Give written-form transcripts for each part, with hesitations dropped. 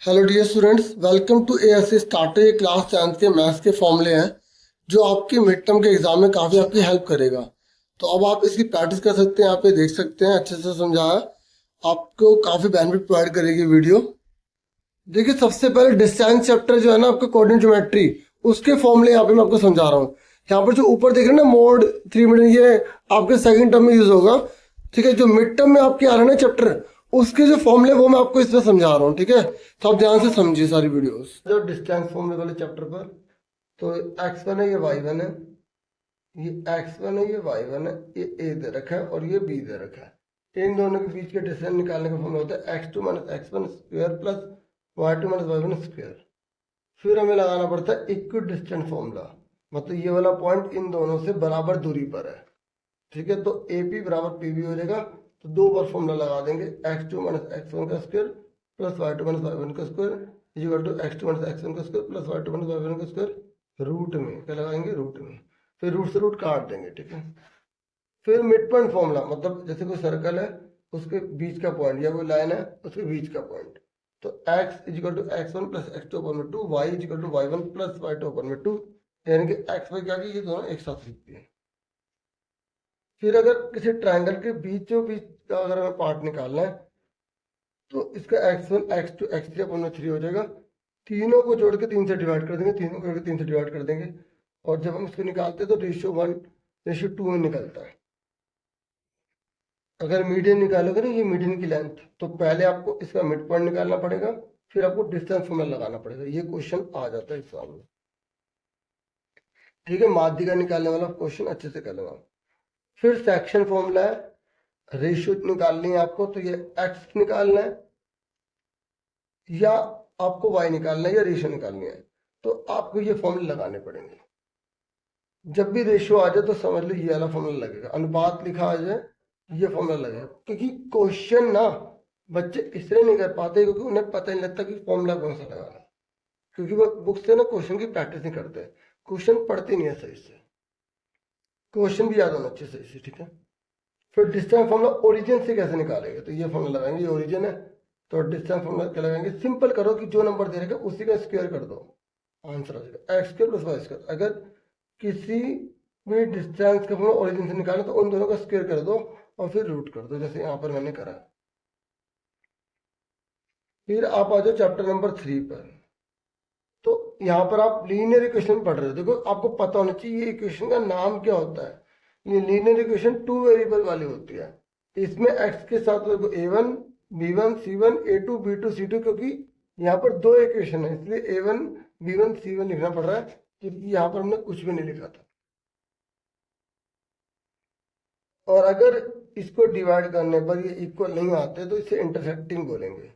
Hello dear students, welcome to ASC starter. ये class 10th के maths के फॉर्मूले हैं जो आपकी मिड टर्म के एग्जाम में काफ़ी आपकी हेल्प करेगा। तो अब आप इसकी प्रैक्टिस कर सकते हैं, यहाँ पे देख सकते हैं अच्छे से समझाया। आपको काफ़ी बेनिफिट प्रोवाइड करेगी वीडियो। देखिए, सबसे पहले डिस्टेंस चैप्टर जो है ना आपका कोऑर्डिनेट ज्योमेट्री, उसके फॉर्मूले यहाँ पे मैं आपको समझा रहा हूँ। यहाँ पर जो ऊपर देख रहे हैं ना मोड 3 मीटर, ये आपके सेकंड टर्म में यूज होगा। ठीक है, जो मिड टर्म में आपके आ रहे हैं ना चैप्टर, उसके जो फॉर्मूले वो मैं आपको इसमें समझा रहा हूँ। ठीक है, तो आप ध्यान से समझिए सारी वीडियोस। जो डिस्टेंस फॉर्मूले वाले चैप्टर पर, तो x1 है, ये y1 है, ये x1 है, ये y1 है, ये a दे रखा है और ये b दे रखा है। इन दोनों के बीच के डिस्टेंस निकालने का फॉर्मूला होता है x2 minus x1 square plus y2 minus y1 square. फिर हमें लगाना पड़ता है इक्वी डिस्टेंस फॉर्मूला, मतलब ये वाला पॉइंट इन दोनों से बराबर दूरी पर है। ठीक है, तो ए पी बराबर पी बी हो जाएगा। तो दो बार फॉर्मूला लगा देंगे, x2 माइनस x1 का square plus y2 minus y1 का square equal to x2 minus x1 का square plus y2 minus y1 का स्क्वायर रूट में क्या लगाएंगे, रूट में। फिर रूट से रूट काट देंगे। ठीक है, फिर मिड पॉइंट फॉर्मूला, मतलब जैसे कोई सर्कल है, उसके बीच का पॉइंट या कोई लाइन है उसके बीच का पॉइंट। तो x equal to x1 plus x2 अपन में 2, y equal to y1 plus y2 अपन में 2, यानी कि x y क्या कि ये दोनों एक साथ लिखते हैं। फिर अगर किसी ट्रायंगल के बीचों बीच का अगर हमें पार्ट निकालना है, तो इसका x1 x2 x3 अपन में 3 हो जाएगा। तीनों को जोड़ के 3 से डिवाइड कर देंगे, तीनों को जोड़ के 3 से डिवाइड कर देंगे। और जब हम इसको निकालते हैं तो रेशियो 1:2 में निकलता है। अगर मीडियन निकालोगे ना, ये मीडियन की लेंथ, तो पहले आपको इसका मिड पॉइंट निकालना पड़ेगा, फिर आपको डिस्टेंस फॉर्मूला लगाना पड़ेगा। ये क्वेश्चन आ जाता है एग्जाम में। ठीक है, माध्यिका निकालने वाला क्वेश्चन अच्छे से कर लेना। फिर सेक्शन फॉर्मूला है, रेशियो निकालनी है आपको, तो ये एक्स निकालना है या आपको वाई निकालना है या रेशियो निकालनी है, तो आपको ये फॉर्मूले लगाने पड़ेंगे। जब भी रेशियो आ जाए तो समझ लो ये वाला फॉर्मूला लगेगा, अनुपात लिखा आ जाए ये फॉर्मूला लगेगा। क्योंकि क्वेश्चन ना बच्चे इसलिए नहीं कर पाते क्योंकि उन्हें पता नहीं लगता कि फॉर्मूला कौन सा लगाना है, क्योंकि वो बुक से ना क्वेश्चन की प्रैक्टिस नहीं करते, क्वेश्चन पढ़ते नहीं है सही से, क्वेश्चन भी याद होना चाहिए सही से। ठीक है, फिर डिस्टेंस फॉर्मूला ओरिजिन से कैसे निकालेंगे, तो ये फॉर्मूला लगाएंगे, ये ओरिजिन है, तो डिस्टेंस फॉर्मूला क्या लगाएंगे, सिंपल करो कि जो नंबर दे रहेगा उसी का स्क्वायर कर दो, आंसर आ जाएगा x square plus y square. अगर किसी भी डिस्टेंस का फॉर्मूला ओरिजिन से निकालना तो उन दोनों का स्क्वायर कर दो और फिर रूट कर दो, जैसे यहाँ पर मैंने करा। फिर आप आ जाओ चैप्टर नंबर 3 पर। तो यहाँ पर आप लीनियर इक्वेशन पढ़ रहे हो। देखो, आपको पता होना चाहिए ये इक्वेशन का नाम क्या होता है। ये लीनियर इक्वेशन 2 वेरिएबल वाली होती है। इसमें x के साथ देखो a1 b1 c1 a2 b2 c2, क्योंकि यहाँ पर दो इक्वेशन है इसलिए a1 b1 c1 लिखना पड़ रहा है, क्योंकि यहाँ पर हमने कुछ भी नहीं लिखा था। और अगर इसको डिवाइड करने पर ये इक्वल नहीं आते तो इसे इंटरसेक्टिंग बोलेंगे,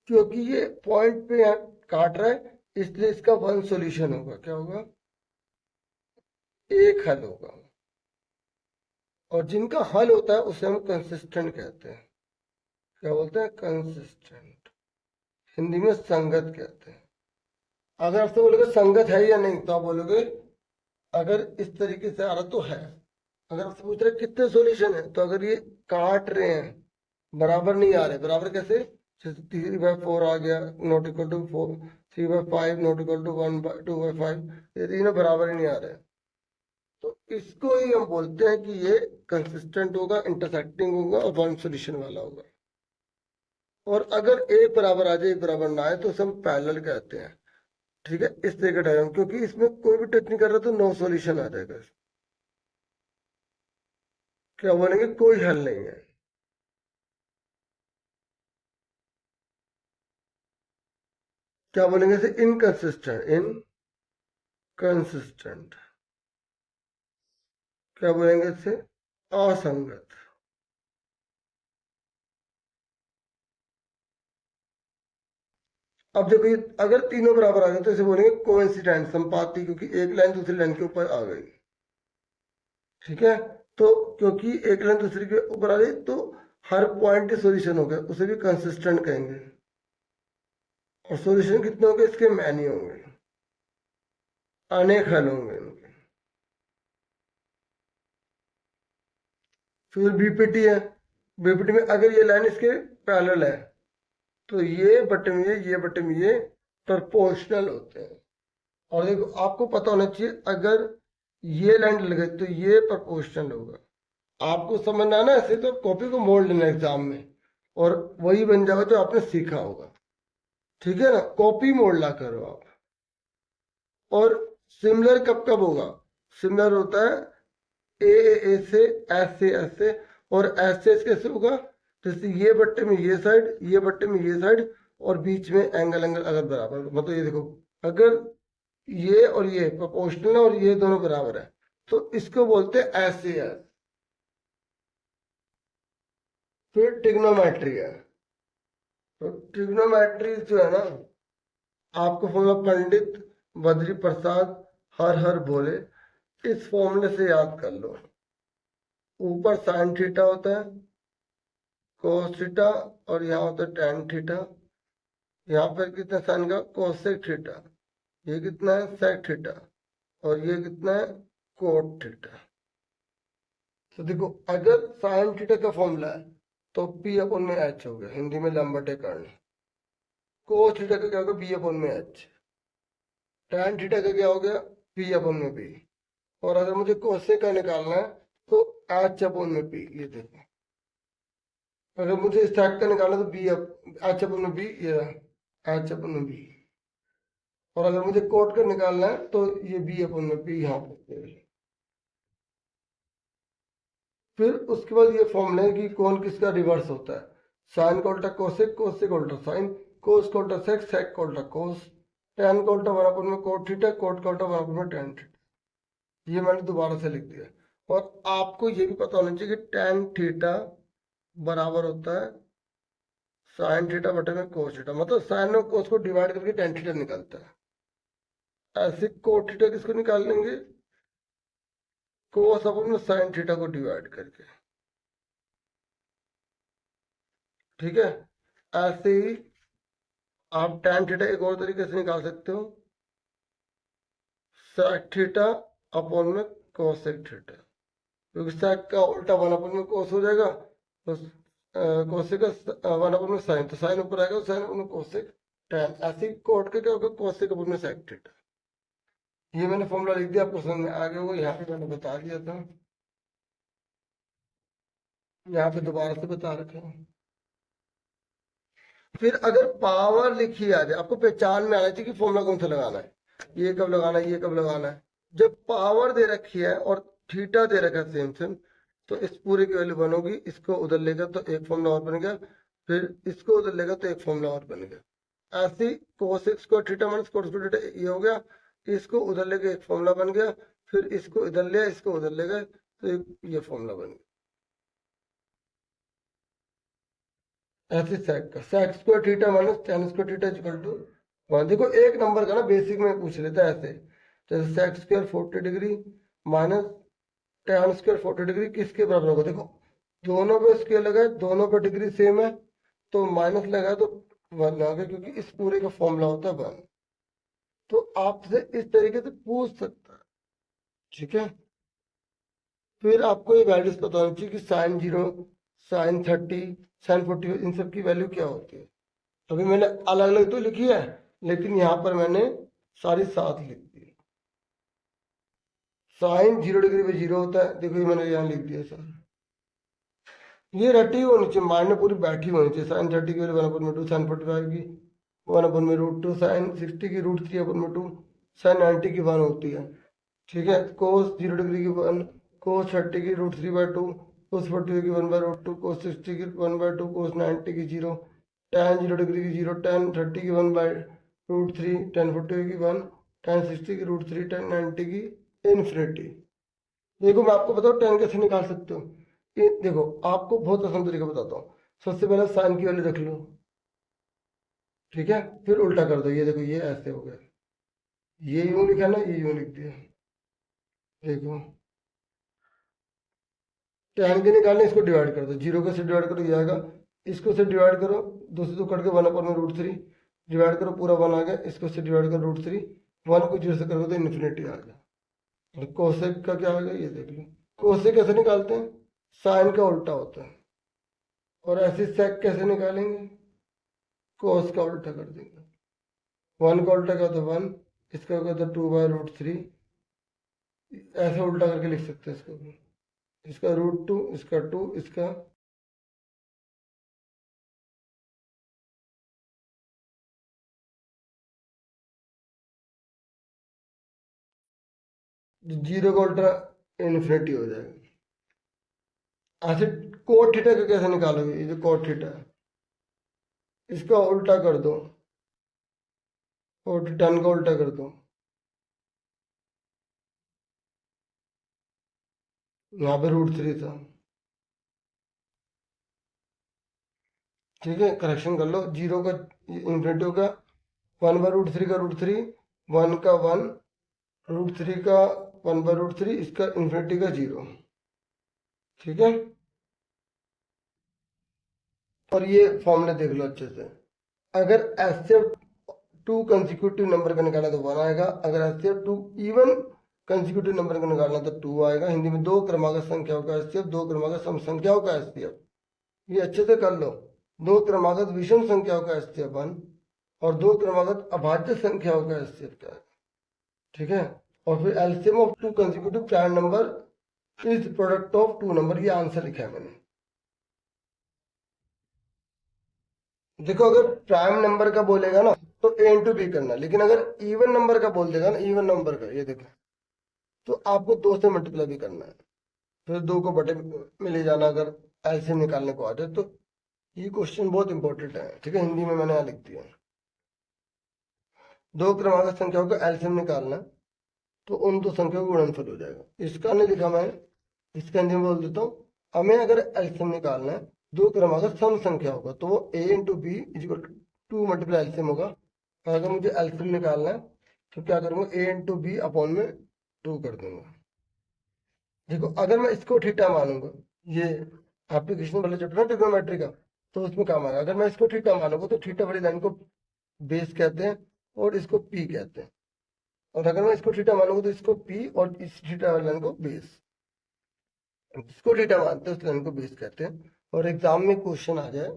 क्योंकि ये पॉइंट पे यहाँ काट रहा है, इसलिए इसका वन सॉल्यूशन होगा। क्या होगा, एक हल होगा। और जिनका हल होता है उसे हम कंसिस्टेंट कहते हैं। क्या बोलते हैं, कंसिस्टेंट, हिंदी में संगत कहते हैं। अगर आपसे बोलोगे संगत है या नहीं, तो आप बोलोगे अगर इस तरीके से आ रहा तो है। अगर आपसे पूछ रहे कितने सॉल्यूशन है, तो अगर ये काट रहे हैं, बराबर नहीं आ रहे, बराबर कैसे, जैसे 3/4 आ गया not equal to 4, 3/5 not equal to 1/2/5, ये तीनों बराबर ही नहीं आ रहे, तो इसको ही हम बोलते हैं कि ये कंसिस्टेंट होगा, इंटरसेक्टिंग होगा और वन सॉल्यूशन वाला होगा। और अगर एक बराबर आ जाए एक बराबर ना आए तो उसे हम पैरेलल कहते हैं। ठीक है, इस तरह का डायग्राम, क्योंकि इसमें कोई भी टच नहीं कर रहा तो नो सॉल्यूशन आ जाएगा। क्या बोलेंगे, कोई हल नहीं है। क्या बोलेंगे इसे, इनकंसिस्टेंट, इनकंसिस्टेंट। क्या बोलेंगे इसे, असंगत। अब देखो ये अगर तीनों बराबर आ गए तो इसे बोलेंगे कोइंसिडेंट, संपाती, क्योंकि एक लाइन दूसरी लाइन के ऊपर आ गई। ठीक है, तो क्योंकि एक लाइन दूसरी के ऊपर आ गई तो हर पॉइंट के सॉल्यूशन हो गए, उसे भी कंसिस्टेंट कहेंगे। और सॉल्यूशन कितने होंगे, इसके मैनी होंगे, अनेक हल होंगे इनके। फिर बीपीटी है, बीपीटी में अगर ये लाइन इसके पैरेलल है तो ये बटे में ये प्रोपोर्शनल होते हैं। और देखो आपको पता होना चाहिए, अगर ये लाइन लगे तो ये प्रोपोर्शनल होगा। आपको समझना है ना, ऐसे तो कॉपी को मोड़ लेना एग्जाम में और वही बन जाएगा जो आपने सीखा होगा। ठीक है ना, कॉपी मोड़ ला करो आप। और सिमिलर कब कब होगा? सिमिलर होता है ए से, एस से एस से, और एस से एस कैसे होगा? जैसे ये बट्टे में ये साइड, ये बट्टे में ये साइड, और बीच में एंगल एंगल अगर बराबर, मतलब ये देखो, अगर ये और ये प्रोपोर्शनल है और ये दोनों बराबर है तो इसको बोलते हैं एस से एस। फिर ट्रिग्नोमेट्री है। तो ट्रिग्नोमेट्री जो है ना, आपको फॉर्मूला पंडित बद्री प्रसाद हर हर बोले, इस फॉर्मूले से याद कर लो। ऊपर साइन थीटा होता है, कोस थीटा, और यहाँ होता है टेन थीटा। यहाँ पर कितना साइन का? Cosec theta. ये कितना है? Sec theta. और ये कितना है? Cot theta. तो देखो, अगर साइन थीटा का फॉर्मूला है तो पी अपन में एच हो गया, हिंदी में लंबटे कर्ण। कोस थीटा का क्या होगा? बी अपन में एच। tan थीटा का क्या हो गया? पी अपन में पी। और अगर मुझे कोसेक का निकालना है तो एच अपन में पी। ये देखो, अगर मुझे स्टैक का निकालना तो बी एच अपन में बी, ये एच अपन में बी। और अगर मुझे कोट का निकालना है तो ये बी अपन में बी यहाँ पर। फिर उसके बाद ये फॉर्मूला है कि कौन किसका रिवर्स होता है। साइन का उल्टा कोसेक, कोसेक का उल्टा साइन, कोस का उल्टा सेक, सेक का उल्टा कोस, टेन का उल्टा वन अपन में कोट थीटा, कोट का उल्टा वन अपन में टेन थीटा। ये मैंने दोबारा से लिख दिया। और आपको ये भी पता होना चाहिए कि टेन थीटा बराबर होता है साइन थीटा बटे में कोस थीटा, मतलब साइन और कोस को डिवाइड करके टेन थीटा निकलता है। ऐसे कोट थीटा किसको निकाल लेंगे? कोस अपन में साइन थीटा को डिवाइड करके। ठीक है, ऐसे ही आप टेन थीटा एक और तरीके से निकाल सकते हो, सेक थीटा अपॉन में कोसेक थीटा, क्योंकि सेक का उल्टा वन अपॉन में कोस हो जाएगा, तो कोसेक का वन अपॉन में साइन, तो साइन ऊपर आएगा, साइन अपॉन में कोसेक टेन। ऐसे ही कोट का क्या होगा? कोसेक अपॉन में सेक थीटा। ये मैंने फॉर्मूला लिख दिया, आपको समझ में आ गया होगा। यहाँ पे मैंने बता दिया था, यहाँ पे दोबारा से बता रखा हूँ। फिर अगर पावर लिखी आ जाए, आपको पहचान में आना चाहिए कि फॉर्मूला कौन सा लगाना है, ये कब लगाना है, ये कब लगाना है। जब पावर दे रखी है और थीटा दे रखा है सेम सेम, तो इस पूरे की वैल्यू वन होगी। इसको उधर लेगा तो एक फॉर्मूला और बन गया, फिर इसको उधर लेगा तो एक फॉर्मूला और बन गया। ऐसे ही cos square theta minus cos square theta, ये हो गया। इसको उधर लेके एक फॉर्मूला बन गया, फिर इसको इधर लिया, इसको उधर ले गए तो ये फॉर्मूला बन गया। ऐसे सेक का sec square theta minus tan square theta equal to one. देखो एक नंबर का ना बेसिक में पूछ लेता है ऐसे, जैसे sec square 40 degree minus tan square 40 degree किसके बराबर होगा? देखो दोनों पे स्केल लगाए, दोनों पे डिग्री सेम है, तो माइनस लगाए तो वन आ गया, क्योंकि इस पूरे का फॉर्मूला होता है वन। तो आपसे इस तरीके से पूछ सकता है। ठीक है, फिर आपको ये वैल्यूज पता होनी चाहिए कि साइन 0, साइन 30, साइन 40, इन सब की वैल्यू क्या होती है। अभी मैंने अलग अलग तो लिखी है, लेकिन यहाँ पर मैंने सारी साथ लिख दी। साइन 0 डिग्री पे 0 होता है, देखो ये मैंने यहाँ लिख दिया सर। ये रटी होनी चाहिए, माइंड में पूरी बैठी होनी चाहिए। साइन 30 की वैल्यू 1/2, साइन 45 की 1/√2, साइन 60 की √3/2, साइन 90 की 1 होती है। ठीक है, कोस 0 डिग्री की 1, कोस 30 की √3/2, कोस 45 की 1/√2, कोस 60 की 1/2, कोस 90 की 0, tan 0 डिग्री की 0, tan 30 की 1/√3, tan 45 की 1, tan 60 की √3, tan 90 की इन्फिनिटी। देखो मैं आपको बताऊँ tan कैसे निकाल सकते हो। ये देखो आपको बहुत आसान तरीका बताता हूँ। सबसे पहले साइन की वैल्यू रख लो, ठीक है, फिर उल्टा कर दो। ये देखो ये ऐसे हो गया, ये यूं लिखा ना, ये यूं लिख दिया। देखो tan के निकालने, इसको डिवाइड कर दो, 0 को से डिवाइड करो, ये आएगा। इसको से डिवाइड करो, 2 से 2 कट के 1/√3 डिवाइड करो, पूरा 1 आ गया। इसको से डिवाइड करो √3, 1 को 0 से करोगे तो इन्फिनिटी आ गया। और कोसेक का क्या आ गया ये देख लो। कोसेक कैसे निकालते हैं? साइन का उल्टा होता है। और ऐसे सेक कैसे निकालेंगे? कॉस का उल्टा कर देंगे। 1 का उल्टा क्या होता है 1, इसका क्या होता है 2/√3, ऐसा उल्टा करके लिख सकते हैं इसको। इसका √2, इसका 2, इसका जीरो का उल्टा इन्फिनिटी हो जाएगा। ऐसे कोट थीटा का कैसे निकालोगे, ये जो कोट थीटा है इसका उल्टा कर दो, और 10 का उल्टा कर दो, यहाँ पे √3 था, ठीक है। करेक्शन कर लो, जीरो का इन्फिनिटी का 1/√3 का √3, 1 का 1, √3 का 1/√3, इसका इन्फिनिटी का 0, ठीक है। और ये फॉर्मूले देख लो अच्छे से। अगर एचसीएफ 2 कंसेक्यूटिव नंबर का निकालना तो 1 आएगा, अगर एचसीएफ 2 इवन कंसेक्यूटिव नंबर का निकालना तो 2 आएगा। हिंदी में दो क्रमागत संख्याओं का एचसीएफ, दो क्रमागत सम संख्याओं का एचसीएफ, ये अच्छे से कर लो। दो क्रमागत विषम संख्याओं का एचसीएफ 1 और दो क्रमागत अभाज्य संख्याओं का एचसीएफ क्या है, ठीक है। और फिर LCM of 2 consecutive prime number is product of 2 number, ये आंसर लिखा है मैंने। देखो अगर प्राइम नंबर का बोलेगा ना तो a इंटू बी करना, लेकिन अगर इवन नंबर का बोल देगा ना, इवन नंबर का, ये देखो, तो आपको 2 से मल्टीप्लाई भी करना है, फिर 2 को बटे में ले जाना अगर एलसीएम निकालने को आ जाए तो। ये क्वेश्चन बहुत इंपॉर्टेंट है, ठीक है, हिंदी में मैंने यहाँ लिख दिया। दो क्रमागत संख्याओं का एलसीएम निकालना तो उन दो संख्याओं का गुणनफल हो जाएगा। इसका नहीं लिखा मैं, इसका हिंदी में बोल देता हूँ। हमें अगर एलसीएम निकालना है दो क्रमागत सम संख्या होगा तो वो a into b equal 2 multiply LCM होगा। और अगर मुझे एलसीएम निकालना है तो क्या करूंगा, a इंटू बी अपॉन में 2 कर दूंगा। देखो अगर मैं इसको थीटा मानूंगा, ये एप्लीकेशन वाला चैप्टर है ट्रिग्नोमेट्री का, तो उसमें काम आएगा। अगर मैं इसको थीटा मानूंगा तो थीटा वाली लाइन को बेस कहते हैं और इसको पी कहते हैं। और अगर मैं इसको थीटा मानूंगा तो इसको पी और इस थीटा वाली लाइन को बेस, इसको थीटा मानते हैं उस लाइन को बेस कहते हैं। और एग्जाम में क्वेश्चन आ जाए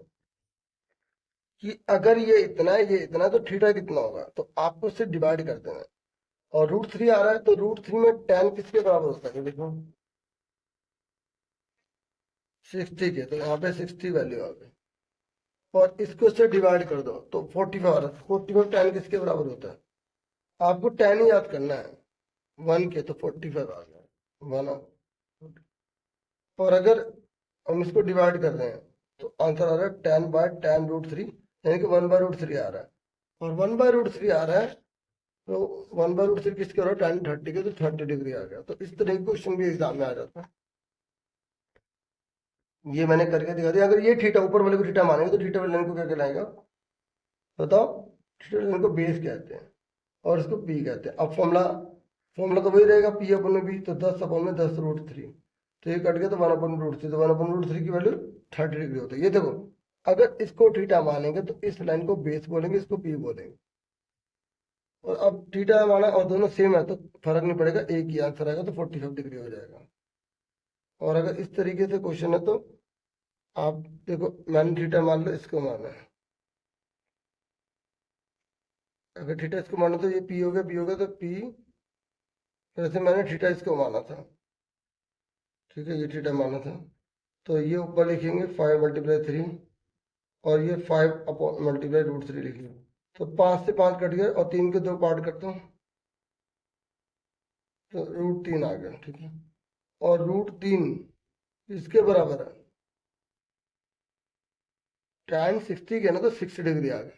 कि अगर ये इतना है ये इतना, तो थीटा कितना होगा, तो आपको उससे डिवाइड कर देना है। और √3 आ रहा है तो √3 में tan किसके बराबर होता है, देखो 60 के, तो यहाँ पे 60 वैल्यू आ गई। और इसको से डिवाइड कर दो तो 45 आ रहा है। 45 tan किसके बराबर होता है, आपको tan ही याद करना है, 1 के, तो 45 आ गया 1। और अगर हम इसको डिवाइड कर रहे हैं तो आंसर आ रहा है tan √3, यानी कि 1/√3 आ रहा है। और 1/√3 आ रहा है तो 1/√3 किसके हो रहा है, tan 30 के, तो 30 डिग्री आ गया। तो इस तरह के क्वेश्चन भी एग्जाम में आ जाता है। ये मैंने करके दिखा दिया। अगर ये थीटा ऊपर वाले को थीटा मानेंगे तो थीटा वाले लाइन को क्या कहलाएगा बताओ, थीटा वाले लाइन को बेस कहते हैं और इसको पी कहते हैं। अब फॉर्मूला तो वही रहेगा, पी अपन में बी, तो 10 अपन में 10√3, तो ये कट गया तो 1/√3, तो 1/√3 की वैल्यू 30 डिग्री होता है। ये देखो अगर इसको थीटा मानेंगे तो इस लाइन को बेस बोलेंगे, इसको पी बोलेंगे। और अब थीटा माना और दोनों सेम है तो फर्क नहीं पड़ेगा, एक ही आंसर आएगा, तो 45 डिग्री हो जाएगा। और अगर इस तरीके से क्वेश्चन है तो आप देखो, मैंने थीटा मान लो, इसको माना है, अगर थीटा इसको माना तो ये पी हो गया तो पी, वैसे मैंने थीटा इसको माना था, ठीक है, ये थीटा माना था, तो ये ऊपर लिखेंगे 5 × 3 और ये 5 × √3 लिखेंगे। तो 5 से 5 कट गया और 3 के 2 पार्ट करता हूँ तो √3 आ गया, ठीक है। और √3 इसके बराबर है tan 60 के ना, तो 60 डिग्री आ गया।